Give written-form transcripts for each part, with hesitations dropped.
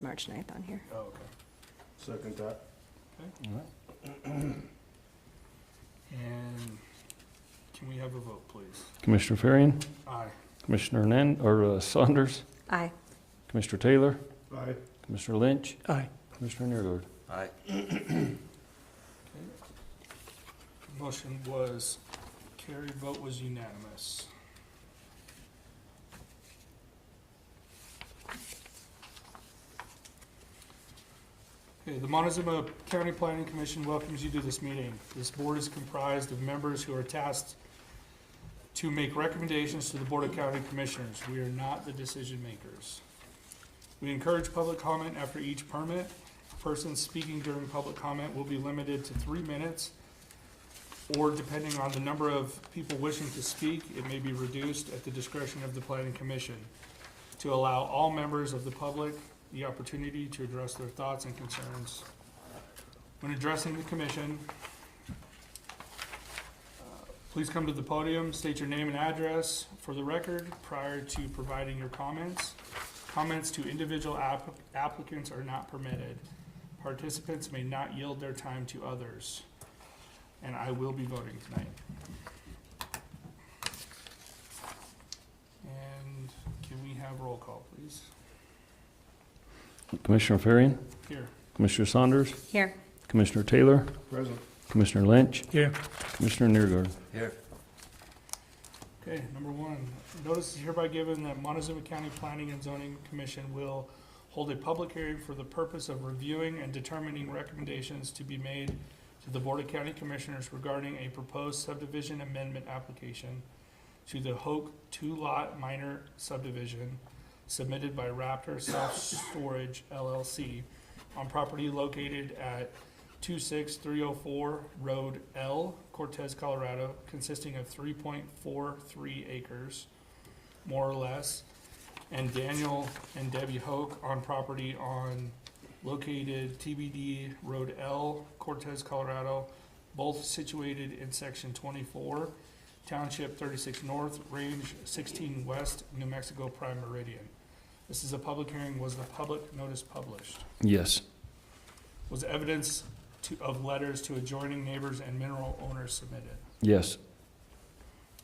March 9th on here. Oh, okay. Second that. Okay. All right. And can we have a vote, please? Commissioner Farian, Aye. Commissioner Saunders, Aye. Commissioner Taylor, Aye. Commissioner Lynch, Aye. Commissioner Neergaard. Aye. Okay. Motion was carried, vote was unanimous. Okay, the Montezuma County Planning Commission welcomes you to this meeting. This board is comprised of members who are tasked to make recommendations to the Board of County Commissioners. We are not the decision makers. We encourage public comment after each permit. Persons speaking during public comment will be limited to 3 minutes, or depending on the number of people wishing to speak, it may be reduced at the discretion of the Planning Commission to allow all members of the public the opportunity to address their thoughts and concerns. When addressing the commission, please come to the podium, state your name and address for the record prior to providing your comments. Comments to individual applicants are not permitted. Participants may not yield their time to others. And I will be voting tonight. And can we have roll call, please? Commissioner Farian, Here. Commissioner Saunders, Here. Commissioner Taylor, Present. Commissioner Lynch, Here. Commissioner Neergaard. Here. Okay, number one, notice is hereby given that Montezuma County Planning and Zoning Commission will hold a public hearing for the purpose of reviewing and determining recommendations to be made to the Board of County Commissioners regarding a proposed subdivision amendment application to the Hoch 2-lot minor subdivision submitted by Raptor Self-Storage LLC on property located at 26304 Road L, Cortez, Colorado, consisting of 3.43 acres, more or less, and Daniel and Debbie Hoch on property located TBD Road L, Cortez, Colorado, both situated in Section 24, Township 36 North, Range 16 West, New Mexico Prime Meridian. This is a public hearing. Was the public notice published? Yes. Was evidence of letters to adjoining neighbors and mineral owners submitted? Yes.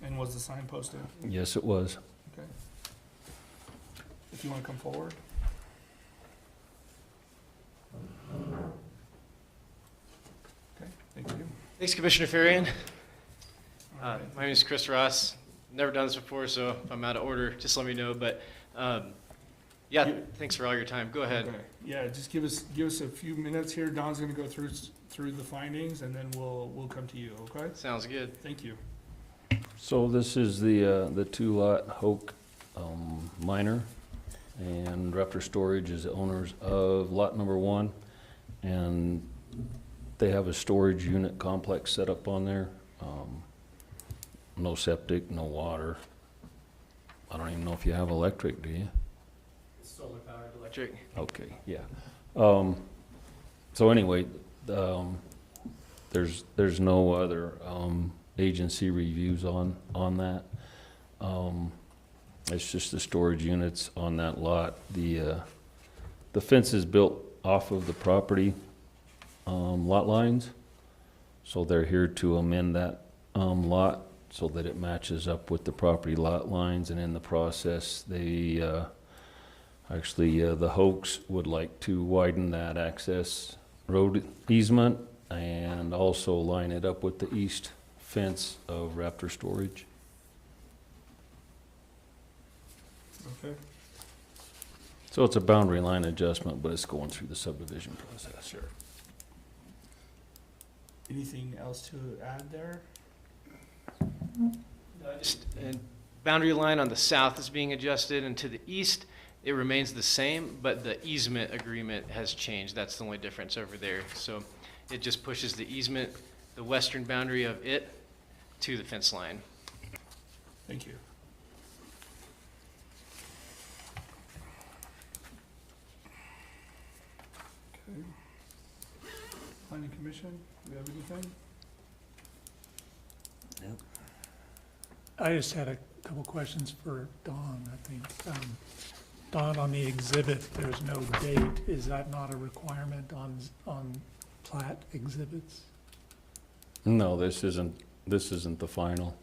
And was the sign posted? Yes, it was. Okay. If you want to come forward. Okay, thank you. Thanks, Commissioner Farian. All right. My name is Chris Ross. Never done this before, so if I'm out of order, just let me know. But yeah, thanks for all your time. Go ahead. Okay. Yeah, just give us a few minutes here. Don's going to go through the findings, and then we'll come to you. Okay? Sounds good. Thank you. So this is the 2-lot Hoch minor, and Raptor Storage is the owners of lot number 1, and they have a storage unit complex set up on there. No septic, no water. I don't even know if you have electric, do you? It's solar powered electric. Okay, yeah. So anyway, there's no other agency reviews on that. It's just the storage units on that lot. The fence is built off of the property lot lines, so they're here to amend that lot so that it matches up with the property lot lines, and in the process, they actually, the Hochs would like to widen that access road easement and also line it up with the east fence of Raptor Storage. Okay. So it's a boundary line adjustment, but it's going through the subdivision process. Sure. Anything else to add there? Just a boundary line on the south is being adjusted, and to the east, it remains the same, but the easement agreement has changed. That's the only difference over there. So it just pushes the easement, the western boundary of it, to the fence line. Thank you. Okay. Planning Commission, do we have anything? I just had a couple questions for Dawn, I think. Don, on the exhibit, there's no date. Is that not a requirement on plat exhibits? No, this isn't the final.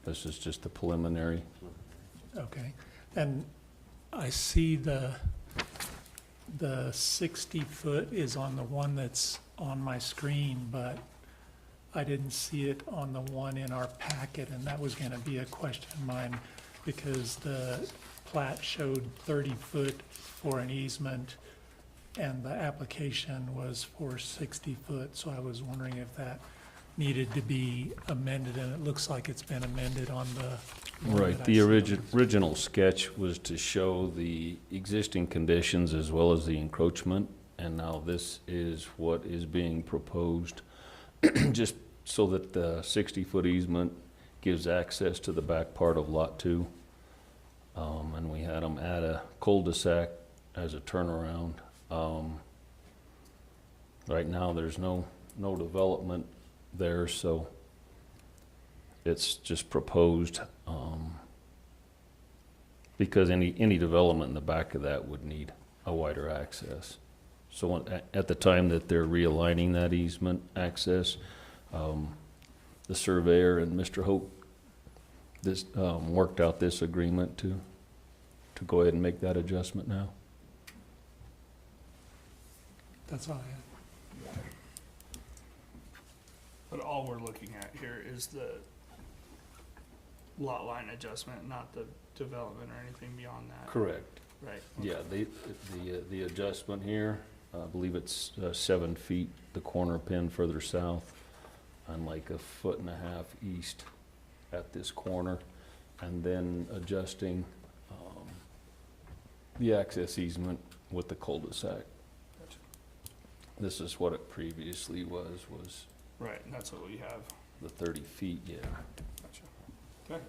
This is just the preliminary. Okay. And I see the 60-foot is on the one that's on my screen, but I didn't see it on the one in our packet, and that was gonna be a question of mine, because the plat showed 30-foot for an easement, and the application was for 60 foot, so I was wondering if that needed to be amended, and it looks like it's been amended on the one Right, that I the see. original sketch was to show the existing conditions as well as the encroachment, and now this is what is being proposed, just so that the 60-foot easement gives access to the back part of Lot 2. And we had them add a cul-de-sac as a turnaround. Right now, there's no development there, so it's just proposed, because any development in the back of that would need a wider access. So at the time that they're realigning that easement access, the surveyor and Mr. Hoch worked out this agreement to go ahead and make that adjustment now. That's all I had. But all we're looking at here is the lot line adjustment, not the development or anything beyond that. Correct. Right. Yeah, the adjustment here, I believe it's 7 feet, the corner pin further south, and like 1.5 foot east at this corner, and then adjusting the access easement with the cul-de-sac. Gotcha. This is what it previously was Right, and that's what we have. the 30 feet, yeah. Gotcha.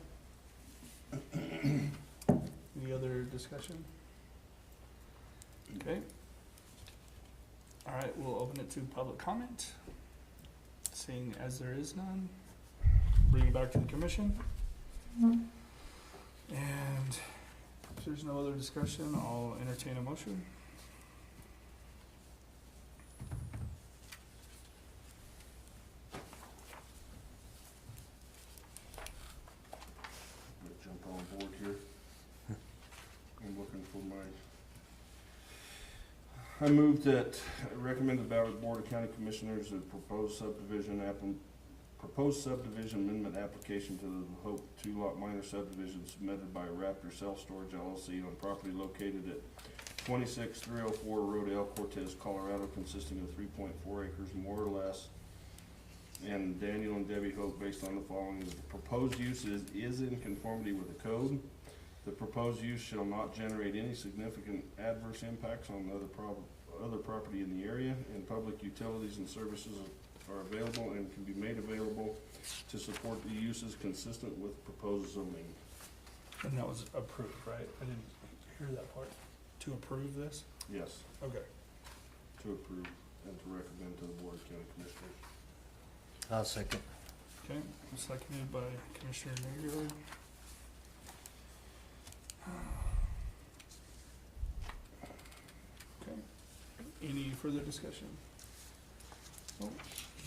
Okay. Any other discussion? Okay. All right, we'll open it to public comment. Seeing as there is none, bring it back to the commission. And if there's no other discussion, I'll entertain a motion. Jump on board here. I'm looking for I move that, I recommend the Ballard Board of County Commissioners the proposed subdivision amendment application to the Hope 2 Lot Minor Subdivision submitted by Raptor Self-Storage LLC on property located at 26304 Road L, Cortez, Colorado, consisting of 3.4 acres more or less, and Daniel and Debbie Hoch, based on the following: the proposed use is in conformity with the code. The proposed use shall not generate any significant adverse impacts on other property in the area, and public utilities and services are available and can be made available to support the uses consistent with proposed zoning. And that was approved, right? I didn't hear that part. To approve this? Yes, Okay. to approve and to recommend to the Board of County Commissioners. I'll second. Okay, seconded by Commissioner Nager. Okay, any further discussion? Oh,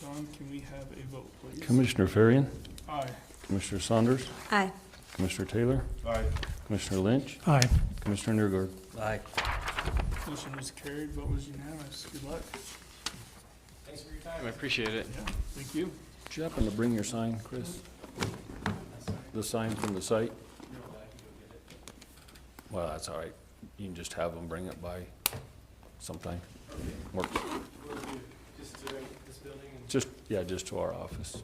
Don, can we have a vote, please? Commissioner Farian, Aye. Commissioner Saunders, Aye. Commissioner Taylor, Aye. Commissioner Lynch, Aye. Commissioner Nergard. Aye. Motion was carried, vote was unanimous. Good luck. Thanks for your time. I appreciate it. Yeah, thank you. Did you happen to bring your sign, Chris? The sign from the site? Well, that's all right. You can just have them bring it by sometime. Work. Just to this building and Just to our office.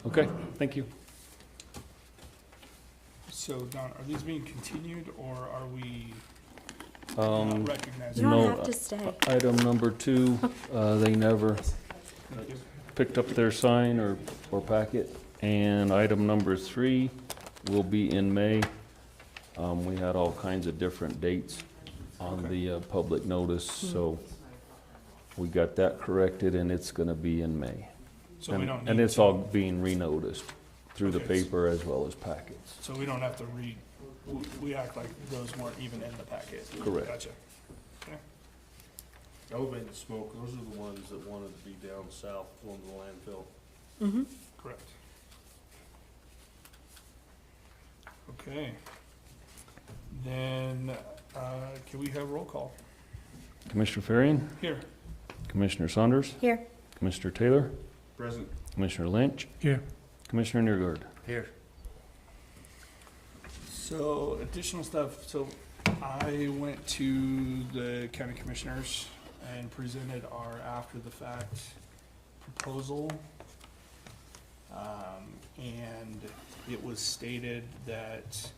Okay, thank you. So, Don, are these being continued, or are we Um, not You recognizing? No, don't have to stay. Item number 2, they never Thank you. picked up their sign or packet. And item number 3 will be in May. We had all kinds of different dates on the public notice, so we got that corrected, and it's gonna be in May. So we don't And need it's all being renoticed through the Okay. paper as well as packets. So we don't have to we act like those weren't even in the packet. Correct. Gotcha. Okay. Elevated smoke, those are the ones that wanted to be down south on the landfill. Mm-hmm. Correct. Okay. Then, can we have roll call? Commissioner Farian, Here. Commissioner Saunders, Here. Commissioner Taylor, Present. Commissioner Lynch, Here. Commissioner Neergard. Here. So additional stuff, so I went to the county commissioners and presented our after-the-fact proposal. And it was stated that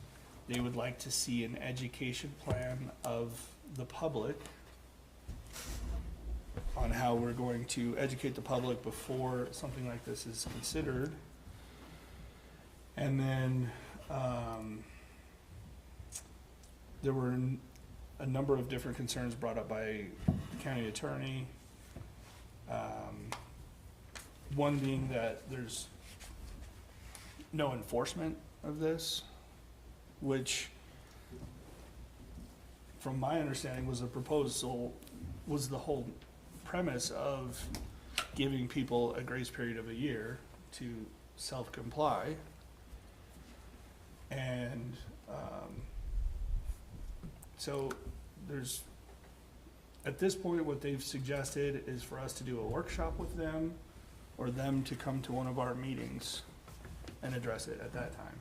they would like to see an education plan of the public on how we're going to educate the public before something like this is considered. And then, there were a number of different concerns brought up by the county attorney. One being that there's no enforcement of this, which, from my understanding, was a proposal, was the whole premise of giving people a grace period of a year to self-comply. And, so there's, at this point, what they've suggested is for us to do a workshop with them, or them to come to one of our meetings and address it at that time.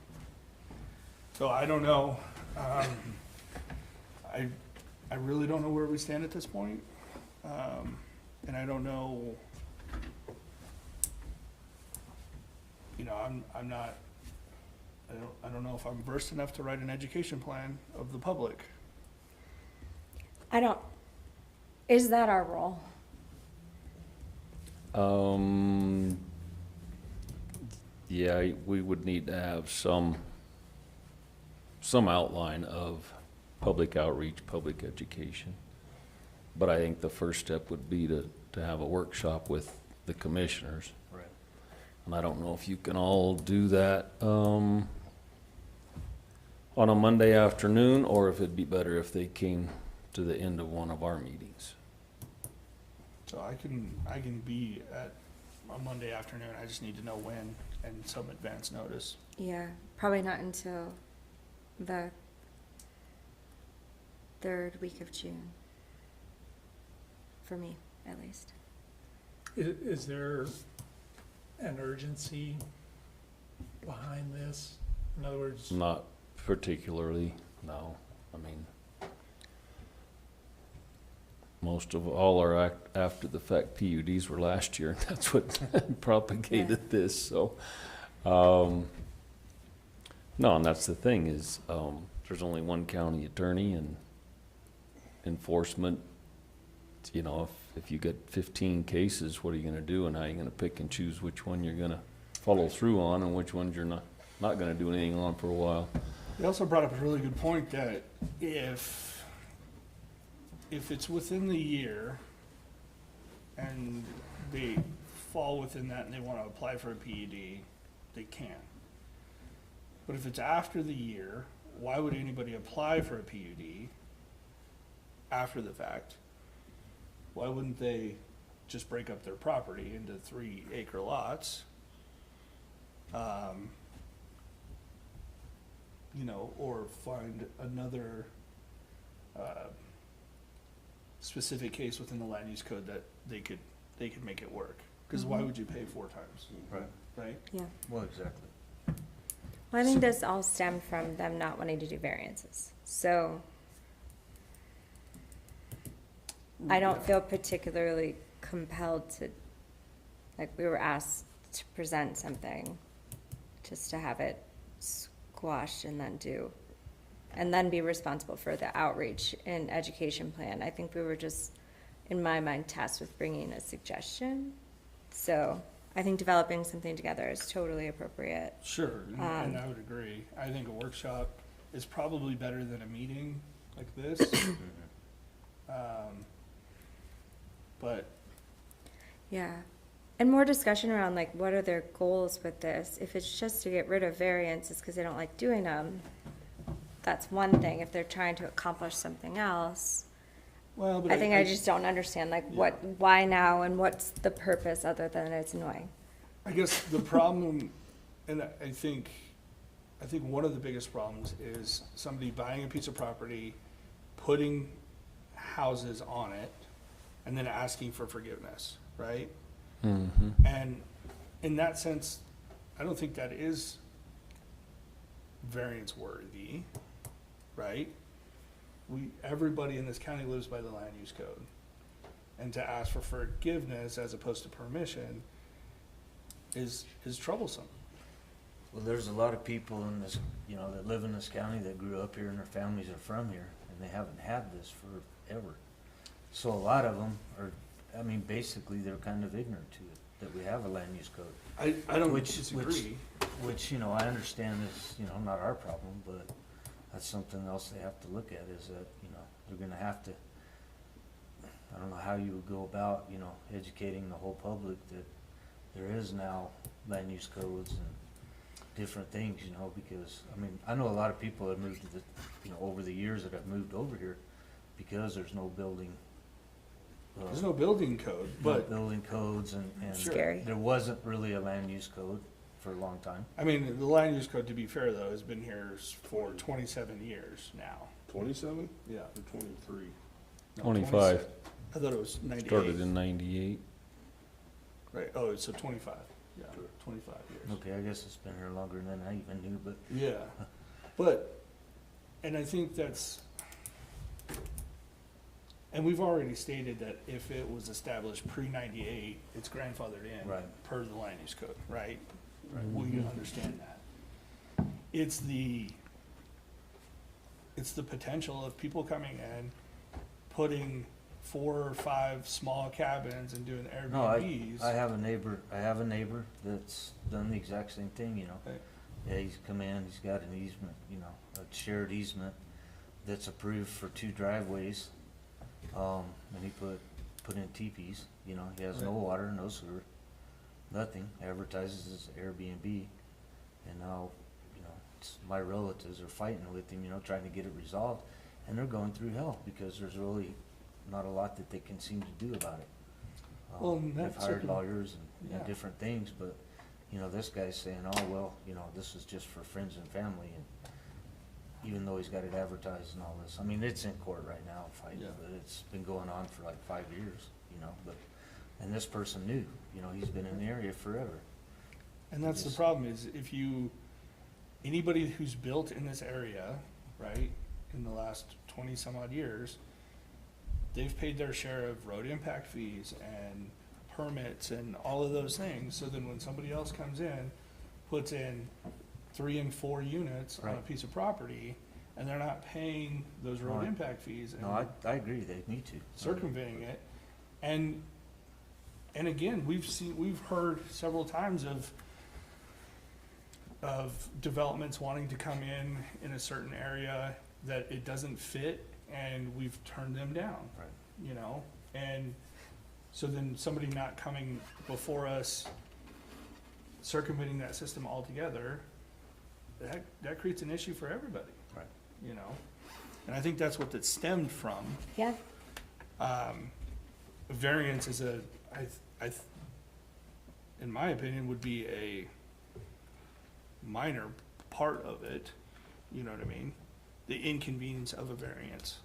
So I don't know, I really don't know where we stand at this point. And I don't know, you know, I'm not, I don't know if I'm versed enough to write an education plan of the public. Is that our role? Yeah, we would need to have some outline of public outreach, public education. But I think the first step would be to have a workshop with the commissioners. Right. And I don't know if you can all do that, on a Monday afternoon, or if it'd be better if they came to the end of one of our meetings. So I can be at a Monday afternoon, I just need to know when and some advance notice. Yeah, probably not until the third week of June. For me, at least. Is there an urgency behind this? In other words, Not particularly, no. I mean, most of all our after-the-fact PUDs were last year, and that's what propagated this, so. No, and that's the thing is, there's only one county attorney, and enforcement, you know, if you get 15 cases, what are you gonna do, and how are you gonna pick and choose which one you're gonna follow through on and which ones you're not gonna do anything on for a while? They also brought up a really good point that if it's within the year and they fall within that and they want to apply for a PED, they can. But if it's after the year, why would anybody apply for a PUD after the fact? Why wouldn't they just break up their property into 3-acre lots? You know, or find another specific case within the land use code that they could make it work. Because why would you pay 4 times, Right. right? Yeah. Well, exactly. Well, I think this all stemmed from them not wanting to do variances. So I don't feel particularly compelled to, like, we were asked to present something just to have it squashed and then be responsible for the outreach and education plan. I think we were just, in my mind, tasked with bringing a suggestion. So I think developing something together is totally appropriate. Sure, and I would agree. I think a workshop is probably better than a meeting like this. But Yeah. And more discussion around, like, what are their goals with this? If it's just to get rid of variances because they don't like doing them, that's one thing. If they're trying to accomplish something else, Well, but I think I just don't understand, like, why now and what's the purpose other than it's annoying? I guess the problem, and I think one of the biggest problems is somebody buying a piece of property, putting houses on it, and then asking for forgiveness, right? Mm-hmm. And in that sense, I don't think that is variance worthy, right? Everybody in this county lives by the land use code. And to ask for forgiveness as opposed to permission is troublesome. Well, there's a lot of people in this, you know, that live in this county that grew up here and their families are from here, and they haven't had this forever. So a lot of them are, I mean, basically, they're kind of ignorant to it, that we have a land use code. I don't Which- disagree. Which, you know, I understand is, you know, not our problem, but that's something else they have to look at, is that, you know, they're gonna have to, I don't know how you would go about, you know, educating the whole public that there is now land use codes and different things, you know, because, I mean, I know a lot of people that moved to the, you know, over the years that have moved over here because there's no building. There's no building code, no but, building codes and Scary. there wasn't really a land use code for a long time. I mean, the land use code, to be fair though, has been here for 27 years now. 27 Yeah. or 23? No, 25. I thought it was 98. Started in 98. Right, oh, so 25, yeah, 25 years. Okay, I guess it's been here longer than I even knew, but Yeah, but, and I think that's, and we've already stated that if it was established pre-98, it's grandfathered in. Right. Per the land use code, right? We understand that. It's the potential of people coming in, putting 4 or 5 small cabins and doing no, Airbnbs. I have a neighbor that's done the exact same thing, you know. Right. Yeah, he's come in, he's got an easement, you know, a shared easement that's approved for 2 driveways. And he put in teepees, you know, he has no Right. water, no sewer, nothing, advertises as Airbnb. And now, you know, my relatives are fighting with him, you know, trying to get it resolved, and they're going through hell because there's really not a lot that they can seem to do about it. Well, and They've that's hired circum- lawyers and Yeah. different things, but, you know, this guy's saying, oh, well, you know, this is just for friends and family, and even though he's got it advertised and all this, I mean, it's in court right now, fighting, Yeah. but it's been going on for like 5 years, you know, but, and this person knew, you know, he's been in the area forever. And that's the Just- problem is anybody who's built in this area, right, in the last 20 some odd years, they've paid their share of road impact fees and permits and all of those things. So then when somebody else comes in, puts in 3 and 4 units on a Right. piece of property, and they're not paying those road No, impact fees No, and I agree, they need to. circumventing it. And again, we've heard several times of developments wanting to come in a certain area that it doesn't fit, and we've turned them down. Right. You know, and so then somebody not coming before us, circumventing that system altogether, that creates an issue for everybody. Right. You know, and I think that's what that stemmed from. Yeah, Variance is in my opinion, would be a minor part of it, you know what I mean? The inconvenience of a variance,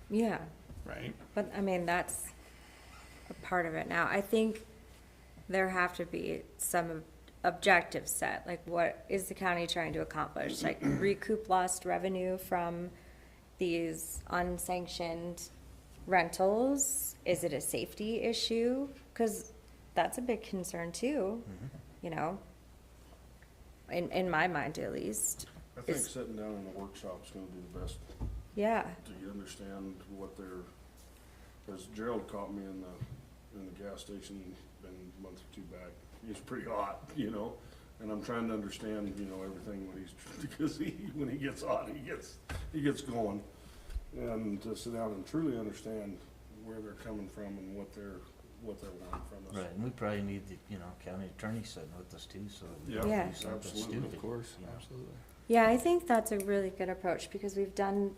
yeah. right? But, I mean, that's a part of it now. I think there have to be some objectives set, like what is the county trying to accomplish? Like recoup lost revenue from these unsanctioned rentals? Is it a safety issue? Because that's a big concern too, you know, in my mind at least. I think Is- sitting down in the workshop's gonna be the best Yeah, to understand what they're, as Gerald caught me in the gas station, been a month or 2 back. He's pretty hot, you know, and I'm trying to understand, you know, everything when because when he gets hot, he gets going. And to sit down and truly understand where they're coming from and what they're wanting from us. Right, and we probably need the, you know, county attorney sitting with us too, so. we Yeah, don't Yeah. do something absolutely, stupid, Of course, you know. absolutely. Yeah, I think that's a really good approach because we've done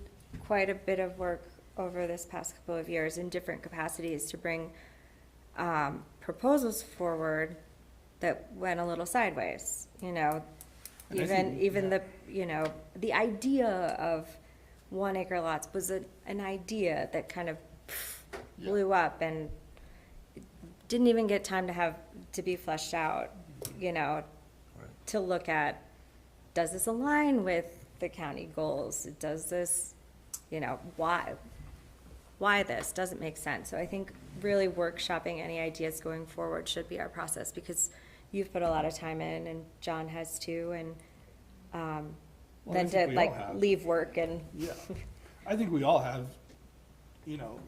quite a bit of work over this past couple of years in different capacities to bring proposals forward that went a little sideways, you know. And I Even, think- even the, you know, the idea of 1 acre lots was an idea that kind of blew up and didn't even get time to be fleshed out, you know, to look at, does this align with the county goals? Does this, you know, why this doesn't make sense? So I think really workshopping any ideas going forward should be our process, because you've put a lot of time in, and John has too, and Well, I then think to we like all have. leave work and, Yeah, I think we all have, you know,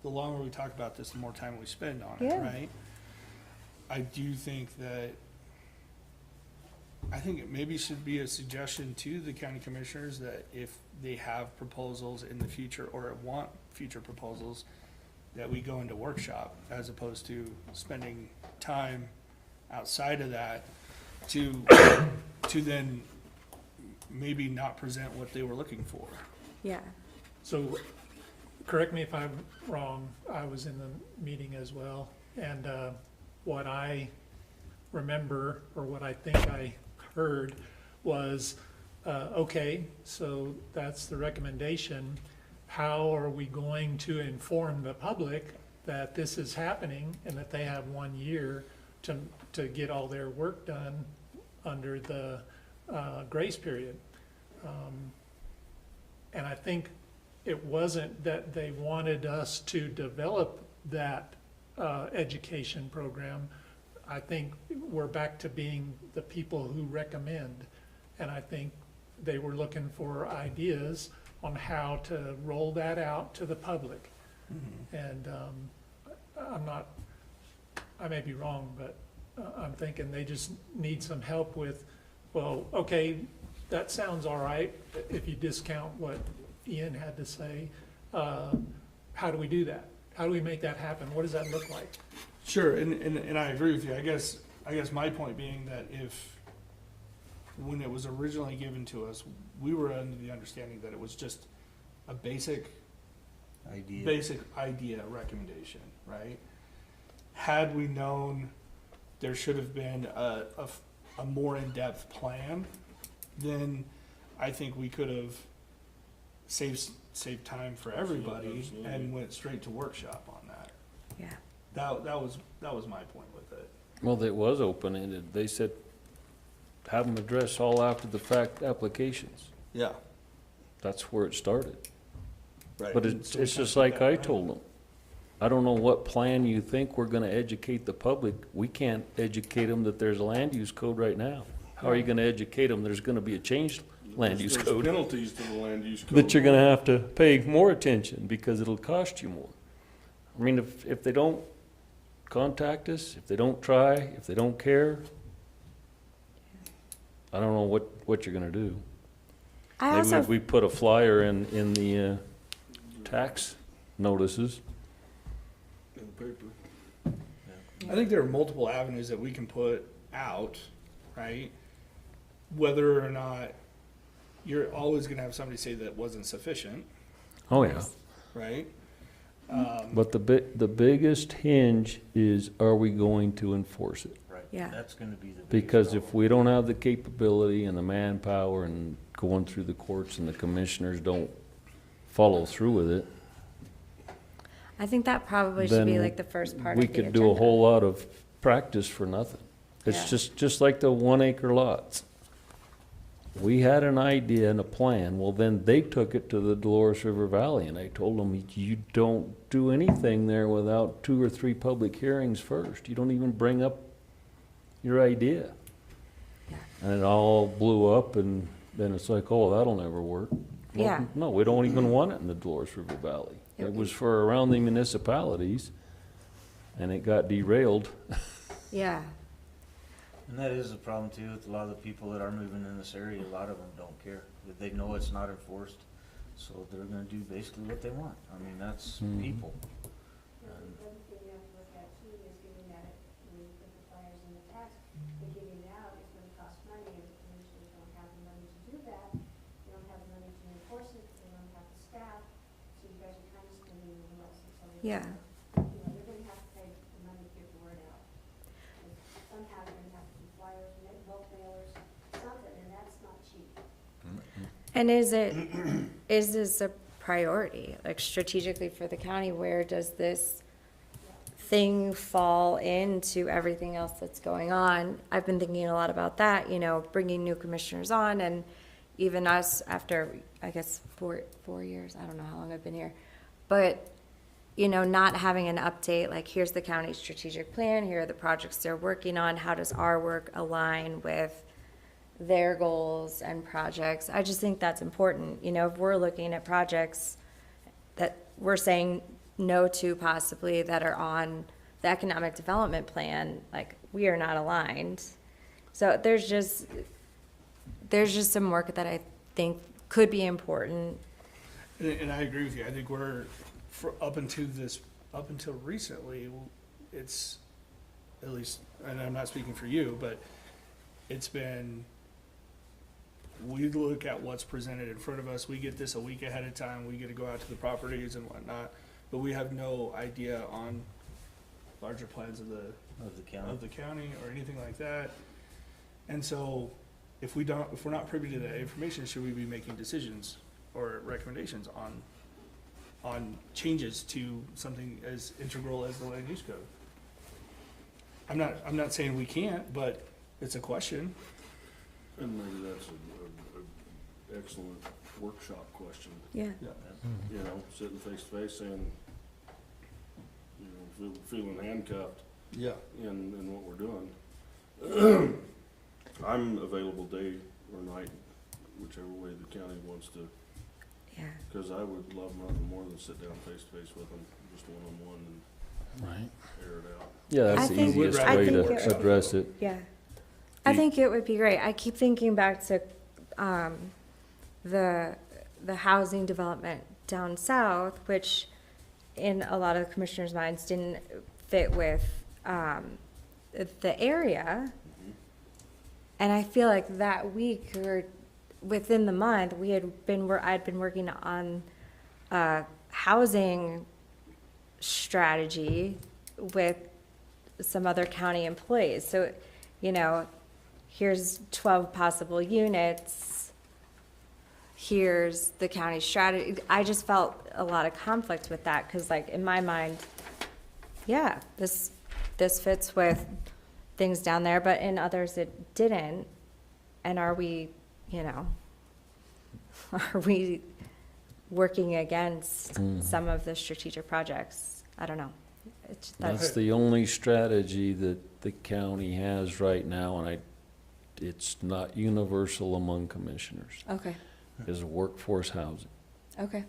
the longer we talk about this, the more time we spend on it, Yeah. right? I do think that, I think it maybe should be a suggestion to the county commissioners that if they have proposals in the future or want future proposals, that we go into workshop as opposed to spending time outside of that to then maybe not present what they were looking for. yeah. So, correct me if I'm wrong, I was in the meeting as well, and what I remember, or what I think I heard, was, okay, so that's the recommendation. How are we going to inform the public that this is happening and that they have 1 year to get all their work done under the grace period? And I think it wasn't that they wanted us to develop that education program. I think we're back to being the people who recommend. And I think they were looking for ideas on how to roll that out to the public. And I may be wrong, but I'm thinking they just need some help with, well, okay, that sounds all right if you discount what Ian had to say. How do we do that? How do we make that happen? What does that look like? Sure, and I agree with you. I guess my point being that when it was originally given to us, we were under the understanding that it was just a basic idea recommendation, right? Had we known there should have been a more in-depth plan, then I think we could have saved time for everybody Absolutely. and went straight to workshop on that. Yeah. That was my point with it. Well, it was open-ended. They said, have them address all after-the-fact applications. Yeah. That's where it started. Right. But it's just like I told them. I don't know what plan you think we're gonna educate the public. We can't educate them that there's a land use code right now. How are you gonna educate them there's gonna be a changed land use There's code? penalties to the land use code. That you're gonna have to pay more attention because it'll cost you more. I mean, if they don't contact us, if they don't try, if they don't care, I don't know what you're gonna do. I Maybe also, if we put a flyer in the tax notices. In the paper. I think there are multiple avenues that we can put out, right? Whether or not you're always gonna have somebody say that wasn't sufficient, Oh, yeah. right? But the biggest hinge is, are we going to enforce it? Right. Yeah. That's gonna be the biggest Because if problem. we don't have the capability and the manpower and going through the courts and the commissioners don't follow through with it, I think that probably should be then like the first part of we the could do a agenda. whole lot of practice for nothing. Yeah. It's just like the 1 acre lots. We had an idea and a plan, well, then they took it to the Dolores River Valley, and I told them, you don't do anything there without 2 or 3 public hearings first. You don't even bring up your idea. Yeah. And it all blew up, and then it's like, oh, that'll never work. Well, Yeah. No, we don't even want it in the Dolores River Valley. It was for around the municipalities, and it got derailed. Yeah, And that is the problem too, with a lot of the people that are moving in this area, a lot of them don't care. They know it's not enforced, so they're gonna do basically what they want. I mean, that's Mhm. people. The other thing you have to look at too is giving that, when you put the flyers in the tax, but giving it out is gonna cost money, and the commissioners don't have the money Yeah. You know, they're gonna have to pay the money to get the word out. And somehow they're gonna have to do flyers, bulk mailers, something, and that's not cheap. And is this a priority, like strategically for the county? Where does this thing fall into everything else that's going on? I've been thinking a lot about that, you know, bringing new commissioners on, and even us after, I guess, 4 years, I don't know how long I've been here, but, you know, not having an update, like, here's the county's strategic plan, here are the projects they're working on, how does our work align with their goals and projects? I just think that's important. You know, if we're looking at projects that we're saying no to possibly that are on the economic development plan, like, we are not aligned. So there's just some work that I think could be important. And I agree with you. I think up until recently, it's, at least, and I'm not speaking for you, but it's been, we look at what's presented in front of us. We get this a week ahead of time. We get to go out to the properties and whatnot, but we have no idea on larger plans of the county or anything like that. And so if we're not privy to that information, should we be making decisions or recommendations on changes to something as integral as the land use code? I'm not saying we can't, but it's a question. And maybe that's an excellent workshop question, Yeah. you know, sitting face to face saying, you know, feeling handcuffed Yeah. in what we're doing. I'm available day or night, whichever way the county wants to, Yeah. because I would love nothing more than sit down face to face with them, just one-on-one and Right. air it out. Yeah, I that's the think- easiest I way think to it- address it. Yeah. I think it would be great. I keep thinking back to the housing development down south, which in a lot of the commissioners' minds didn't fit with the area. And I feel like that week or within the month, I'd been working on a housing strategy with some other county employees. So, you know, here's 12 possible units. Here's the county strategy. I just felt a lot of conflict with that because, like, in my mind, yeah, this fits with things down there, but in others it didn't. And are we, you know, are we working against some of the strategic projects? I don't know. That's the only strategy that the county has right now, and it's not universal among commissioners, Okay, is workforce housing. okay.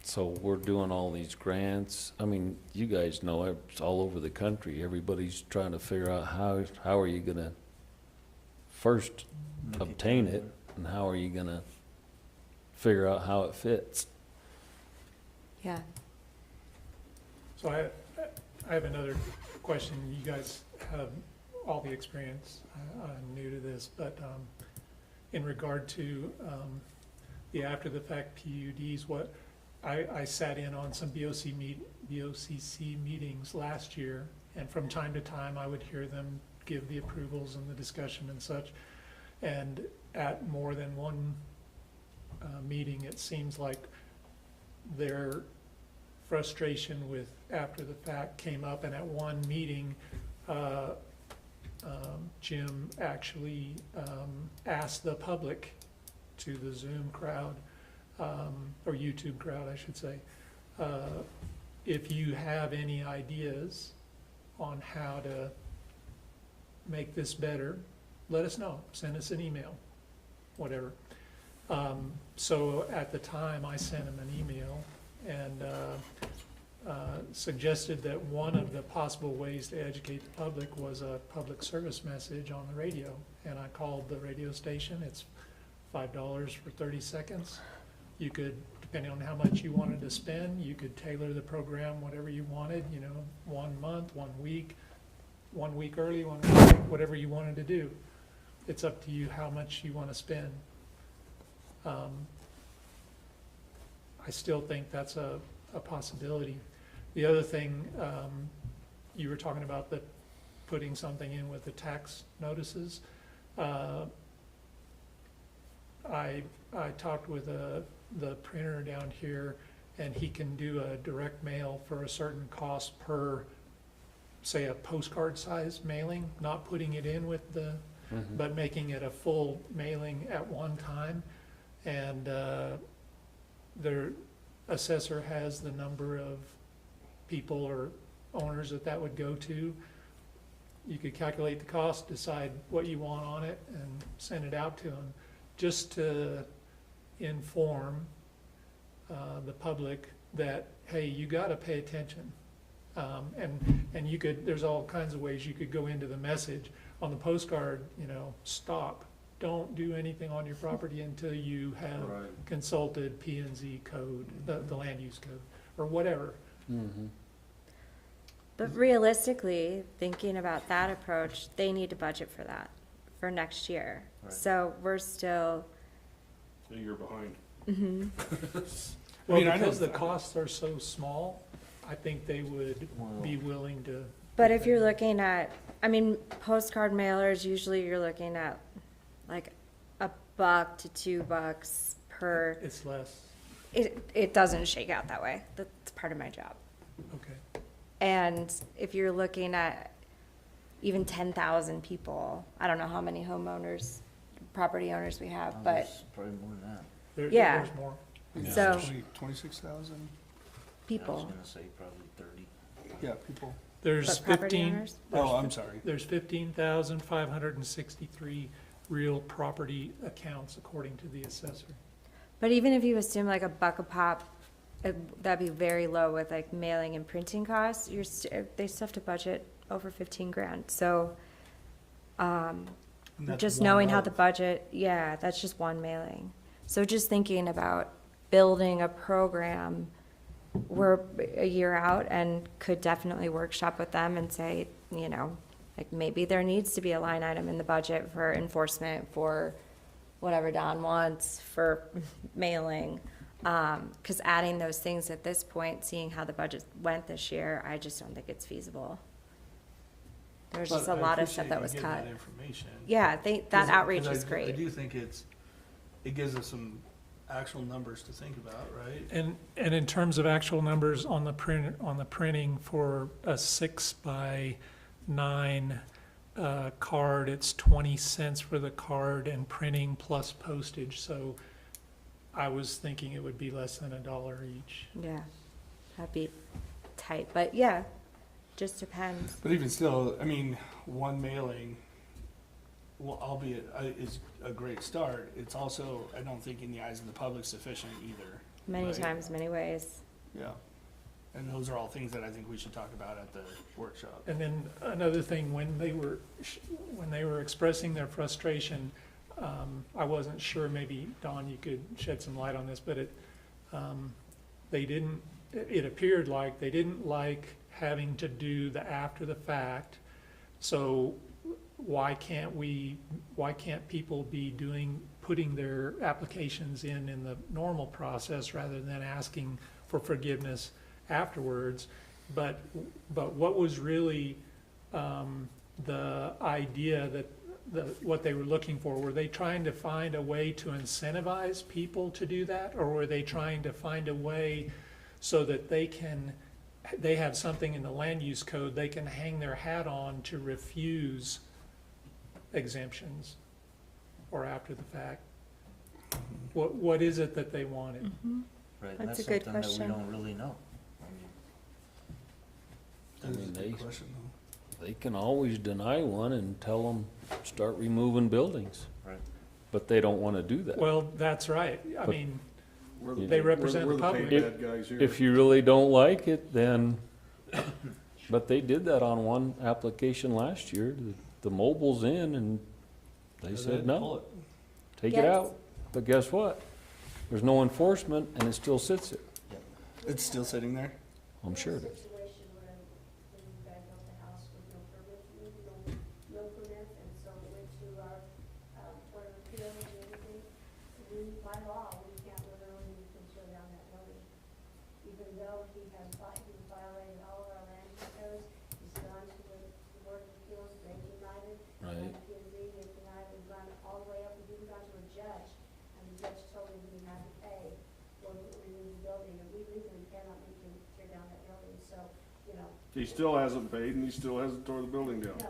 So we're doing all these grants. I mean, you guys know it's all over the country. Everybody's trying to figure out how are you gonna first obtain it, and how are you gonna figure out how it fits? Yeah. So I have another question. You guys have all the experience. I'm new to this, but in regard to the after-the-fact PUDs, I sat in on some BOCC meetings last year, and from time to time, I would hear them give the approvals and the discussion and such. And at more than one meeting, it seems like their frustration with after the fact came up, and at one meeting, Jim actually asked the public, to the Zoom crowd, or YouTube crowd, I should say, if you have any ideas on how to make this better, let us know. Send us an email, whatever. So at the time, I sent him an email and suggested that one of the possible ways to educate the public was a public service message on the radio. And I called the radio station. It's $5 for 30 seconds. You could, depending on how much you wanted to spend, you could tailor the program whatever you wanted, you know, 1 month, 1 week, 1 week early, 1 week late, whatever you wanted to do. It's up to you how much you want to spend. I still think that's a possibility. The other thing, you were talking about the, putting something in with the tax notices. I talked with the printer down here, and he can do a direct mail for a certain cost per, say, a postcard size mailing, not putting it in with the, but making it a full mailing at one time. And their assessor has the number of people or owners that would go to. You could calculate the cost, decide what you want on it, and send it out to them, just to inform the public that, hey, you gotta pay attention. And you could, there's all kinds of ways you could go into the message. On the postcard, stop. Don't do anything on your property until you have Right. consulted P&Z code, the land use code, or whatever. But realistically, thinking about that approach, they need to budget for that for next year. Right. So we're still, So you're behind. Well, I mean, I because know- the costs are so small, I think they would be willing to. but if you're looking at, postcard mailers, usually you're looking at like $1 to $2 per, It's less, it doesn't shake out that way. That's part of my job. okay. And if you're looking at even 10,000 people, I don't know how many homeowners, property owners we have, but There's probably more than that. Yeah. There's more. so 26,000? I was people, gonna say probably 30. Yeah, people. There's but property 15, owners? Oh, I'm sorry. there's 15,563 real property accounts according to the assessor. But even if you assume like $1 a pop, that'd be very low with like mailing and printing costs. They still have to budget over 15 grand. So, And that's just one knowing how of- the budget, yeah, that's just one mailing. So just thinking about building a program, we're a year out and could definitely workshop with them and say, like maybe there needs to be a line item in the budget for enforcement, for whatever Don wants, for mailing. Because adding those things at this point, seeing how the budget went this year, I just don't think it's feasible. There's just a But I lot of stuff appreciate that you was giving cut. that information. Yeah, that outreach 'Cause is I great. do think it gives us some actual numbers to think about, right? And in terms of actual numbers on the printing for a 6x9 card, it's 20 cents for the card and printing plus postage. So I was thinking it would be less than $1 each. Yeah, that'd be tight, but yeah, just depends. But even still, one mailing, well, albeit is a great start, it's also, I don't think in the eyes of the public sufficient either. Many Right. times, many ways. Yeah. And those are all things that I think we should talk about at the workshop. And then another thing, when they were expressing their frustration, I wasn't sure, maybe Don, you could shed some light on this, but it appeared like they didn't like having to do the after the fact. So why can't people be putting their applications in the normal process rather than asking for forgiveness afterwards? But what was really the idea that what they were looking for? Were they trying to find a way to incentivize people to do that, or were they trying to find a way so that they have something in the land use code they can hang their hat on to refuse exemptions or after the fact? What is it that they wanted? Right, and That's that's a good something that question. we don't really know. I mean, That's a good question, though. they can always deny one and tell them, start removing buildings. Right. But they don't wanna do that. Well, that's right. I But- mean, We're They represent we're the public. paid bad guys here. If you really don't like it, then, but they did that on one application last year. The mobile's in and they said Pull no, it. take it Yes. out. But guess what? There's no enforcement and it still sits there. It's still sitting there? I'm sure it is. Situation when you guys built the house with no permits, no permits, and so it went to our, Board of Appeals and everything. By law, we can't literally consider down that building. you know, He still hasn't paid and he still hasn't tore the building down. no.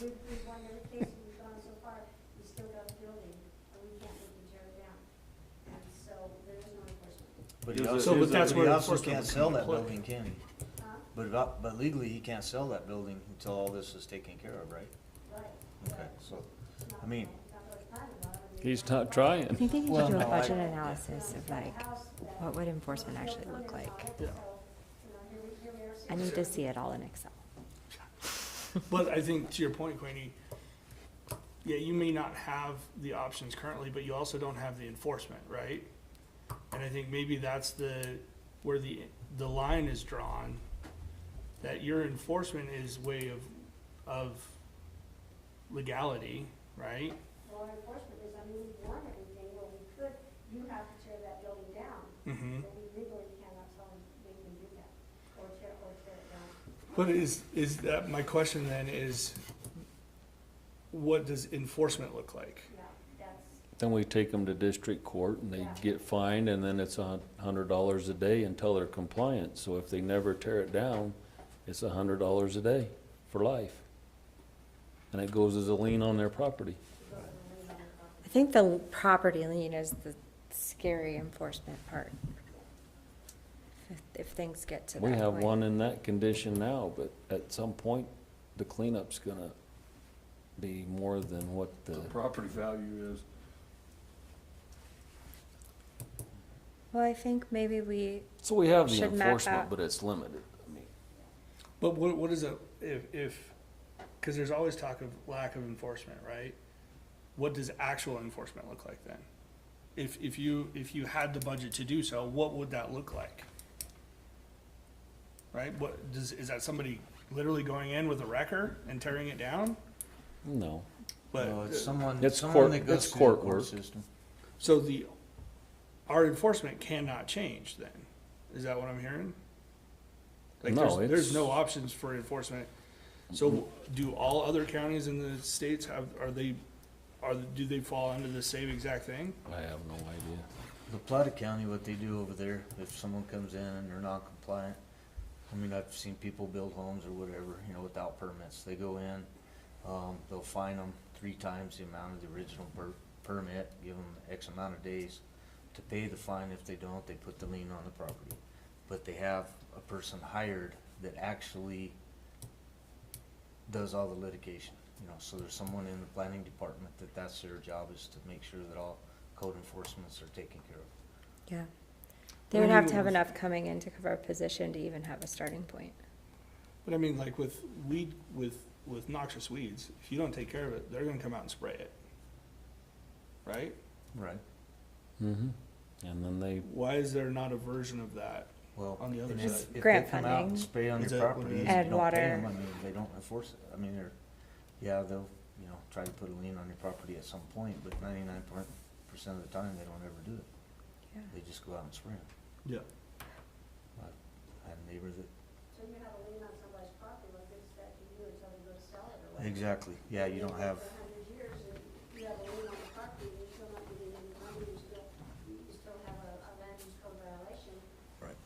We've won every case we've gone so far, we still got the building, and we can't make them tear it down. And so there is no enforcement. But he Is it- also, So, but that's he where also enforcement can't would sell come that into play. building, can he? Huh? But legally, he can't sell that building until all this is taken care of, right? Right. Okay, so, It's not- I mean, not what it's planning on. I mean, He's not trying. I think they need Well, to do a no, I- budget analysis of like, house that- what would enforcement actually look like? Yeah. So, you know, here we are. I need to see it all in Excel. But I think to your point, Queenie, yeah, you may not have the options currently, but you also don't have the enforcement, right? And I think maybe that's where the line is drawn, that your enforcement is way of legality, right? Well, enforcement is, I mean, we've won everything where we could, you have to tear that building down, Mm-hmm. but we legally cannot tell them they can do that, or tear it down. But is that, my question then is, what does enforcement look like? Yeah, that's, Then we take them to district court and they get fined, and then it's $100 a day until they're compliant. So if they never tear it down, it's $100 a day for life. And it goes as a lien on their property. I think the property lien is the scary enforcement part. If things get to that We point. have one in that condition now, but at some point, the cleanup's gonna be more than what the, The property value is. Well, I think maybe we, so we have the Should map enforcement, out. but it's limited. I mean, But what is it, because there's always talk of lack of enforcement, right? What does actual enforcement look like then? If you had the budget to do so, what would that look like? Right, is that somebody literally going in with a wrecker and tearing it down? no. But, well, it's someone It's that court- goes it's through the court court work. system. so our enforcement cannot change then, is that what I'm hearing? Like, No, there's it's- no options for enforcement. So do all other counties in the states do they fall under the same exact thing? I have no idea. The Plata County, what they do over there, if someone comes in and they're not compliant, I mean, I've seen people build homes or whatever, you know, without permits. They go in, they'll fine them 3 times the amount of the original permit, give them X amount of days to pay the fine. If they don't, they put the lien on the property. But they have a person hired that actually does all the litigation, you know, so there's someone in the planning department that's their job, is to make sure that all code enforcements are taken care of. yeah. They would have to have enough coming in to cover a position to even have a starting point. But I mean, like with noxious weeds, if you don't take care of it, they're gonna come out and spray it. Right? Right. Mm-hmm. And then they, Why is there not a version of that? Well, On the other and side. if they Grant come out and funding. spray on Is your that what property it and is? you And don't pay water. them, I mean, they don't enforce it. I mean, they'll, you know, try to put a lien on your property at some point, but 99% of the time, they don't ever do it. Yeah. They just go out and spray them. Yeah. I had a neighbor that, so you have a lien on somebody's property, what good is that to you until you go to sell it or whatever? exactly, yeah, you don't have, For 100 years, and you have a lien on the property, and you're still not getting any money, you still have a land use code violation, right.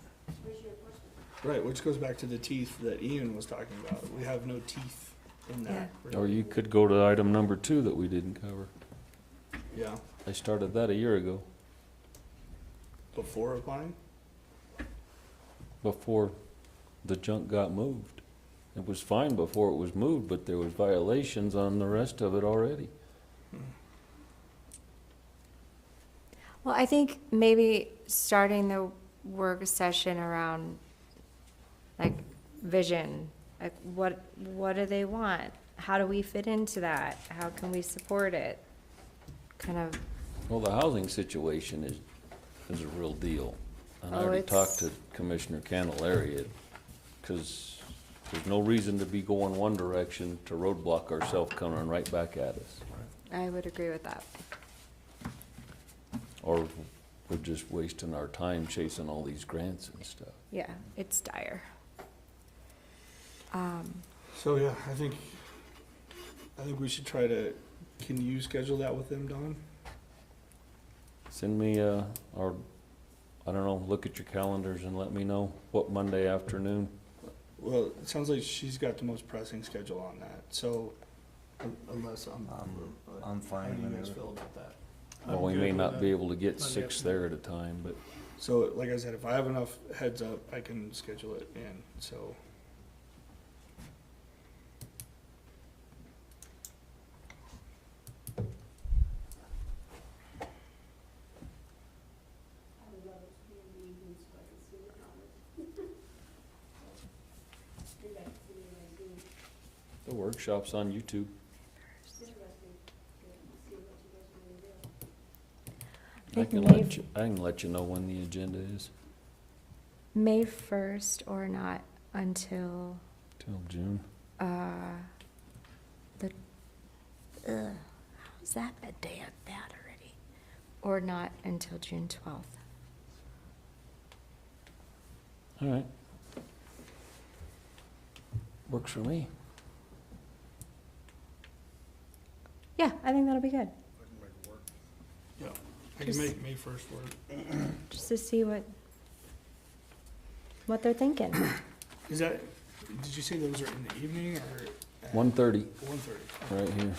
where's your enforcement? Right, which goes back to the teeth that Ian was talking about. We have no teeth in that. or you could go to item number 2 that we didn't cover. Yeah, I started that a year ago, before applying? before the junk got moved. It was fine before it was moved, but there was violations on the rest of it already. Well, I think maybe starting the work session around like vision, like what do they want? How do we fit into that? How can we support it? Kind of, Well, the housing situation is a real deal. And I Oh, already it's- talked to Commissioner Candelaria, because there's no reason to be going one direction to roadblock ourselves coming right back at us. I would agree with that. Or we're just wasting our time chasing all these grants and stuff. Yeah, it's dire. So, yeah, I think we should try to, can you schedule that with them, Don? Send me, or, I don't know, look at your calendars and let me know what Monday afternoon. Well, it sounds like she's got the most pressing schedule on that, so unless I'm fine How do you guys whenever. feel about that? Well, I'm we good may with not that. be able to get Monday 6 afternoon. there at a time, but So, like I said, if I have enough heads up, I can schedule it in, so. I would love it to be in the evening so I can see the comments. You'd like to see it on Zoom. the workshop's on YouTube. Interesting to see what you guys are gonna do. I I think can May, let you, I can let you know when the agenda is, May 1st or not until, till June. the, how's that a day bad already? Or not until June 12th. All right. Works for me. Yeah, I think that'll be good, Yeah, I can Just- make May 1st work. just to see what they're thinking. Is that, did you say those are in the evening or? at 1:30, 1:30, right here.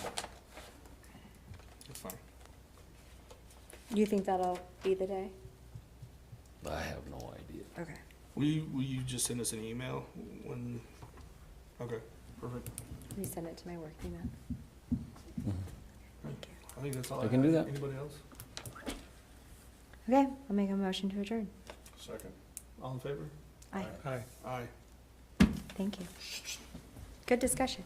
that's fine. You think that'll be the day? I have no idea. Okay. Will you just send us an email when, okay, perfect. Resend it to my work email. Thank you. I think that's all I I can do have. that. Anybody else? Okay, I'll make a motion to adjourn. Second. All in favor? Aye, Hi. Aye. thank you. Good discussion.